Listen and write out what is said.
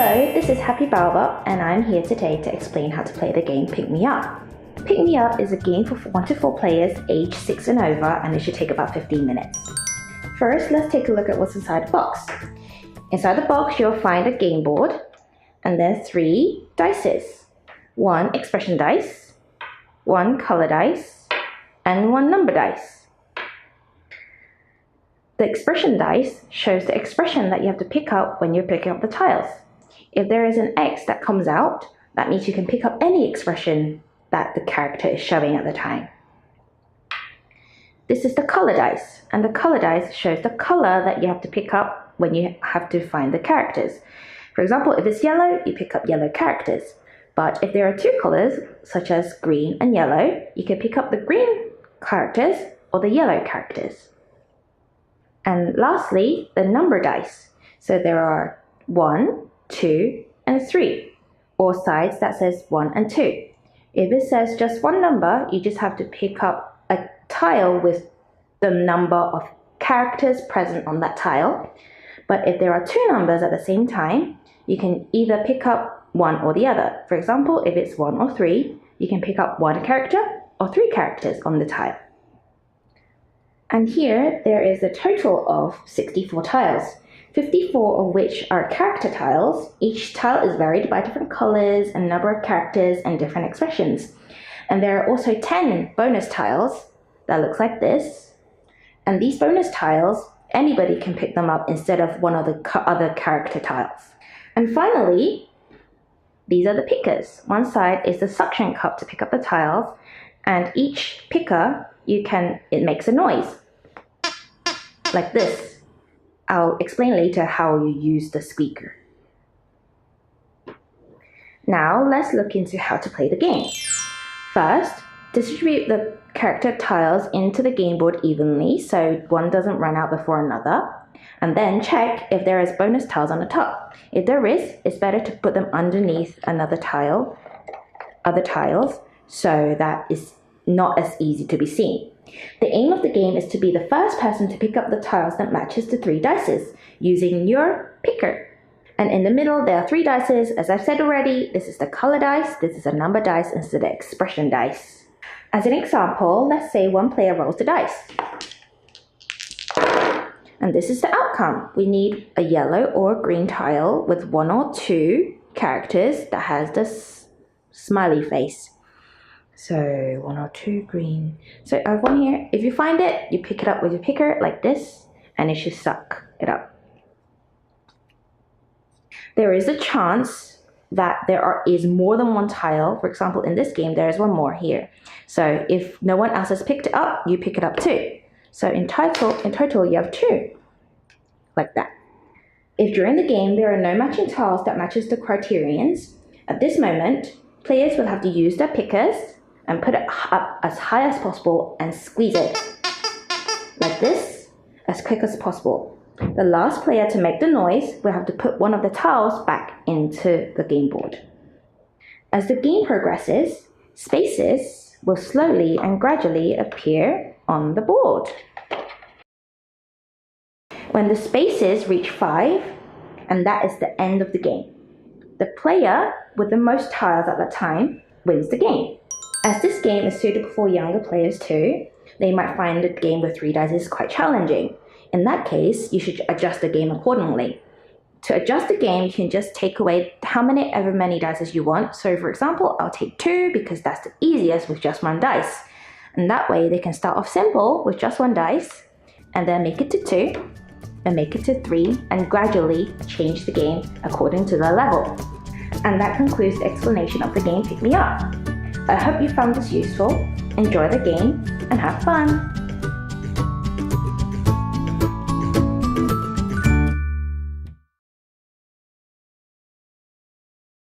Hello, this is Happy Baobab and I'm here today to explain how to play the game Pick Me Up. Pick Me Up is a game for 1 to 4 players aged 6 and over, and it should take about 15 minutes. First, let's take a look at what's inside the box. Inside the box, you'll find a game board and then 3 dices. 1 expression dice, 1 color dice, and 1 number dice. The expression dice shows the expression that you have to pick up when you're picking up the tiles. If there is an X that comes out, that means you can pick up any expression that the character is showing at the time. This is the color dice, and the color dice shows the color that you have to pick up when you have to find the characters. For example, if it's yellow, you pick up yellow characters. But if there are 2 colors, such as green and yellow, you can pick up the green characters or the yellow characters. And lastly, the number dice. So there are 1, 2, and 3, or sides that says 1 and 2. If it says just 1 number, you just have to pick up a tile with the number of characters present on that tile. But if there are 2 numbers at the same time, you can either pick up one or the other. For example, if it's 1 or 3, you can pick up 1 character or 3 characters on the tile. And here there is a total of 64 tiles, 54 of which are character tiles. Each tile is varied by different colors and number of characters and different expressions. And there are also 10 bonus tiles that looks like this. And these bonus tiles, anybody can pick them up instead of one of the other character tiles. And finally, these are the pickers. One side is the suction cup to pick up the tiles, and each picker, it makes a noise like this. I'll explain later how you use the squeaker. Now let's look into how to play the game. First, distribute the character tiles into the game board evenly so one doesn't run out before another. And then check if there is bonus tiles on the top. If there is, it's better to put them underneath other tiles, so that it's not as easy to be seen. The aim of the game is to be the first person to pick up the tiles that matches the 3 dices using your picker. And in the middle, there are 3 dices. As I've said already, this is the color dice, this is a number dice, and this is the expression dice. As an example, let's say one player rolls the dice. And this is the outcome. We need a yellow or green tile with 1 or 2 characters that has this smiley face. So 1 or 2 green. So I have one here. If you find it, you pick it up with your picker like this, and it should suck it up. There is a chance that there is more than 1 tile. For example, in this game, there is 1 more here. So if no one else has picked it up, you pick it up too. So in total, you have 2, like that. If during the game there are no matching tiles that matches the criterions, at this moment, players will have to use their pickers and put it up as high as possible and squeeze it, like this, as quick as possible. The last player to make the noise will have to put one of the tiles back into the game board. As the game progresses, spaces will slowly and gradually appear on the board. When the spaces reach 5, and that is the end of the game, the player with the most tiles at that time wins the game. As this game is suitable for younger players too, they might find the game with 3 dice is quite challenging. In that case, you should adjust the game accordingly. To adjust the game, you can just take away however many dice you want. So for example, I'll take 2 because that's the easiest with just 1 dice. And that way they can start off simple with just 1 dice, and then make it to 2, and make it to 3, and gradually change the game according to the level. And that concludes the explanation of the game Pick Me Up. I hope you found this useful. Enjoy the game and have fun!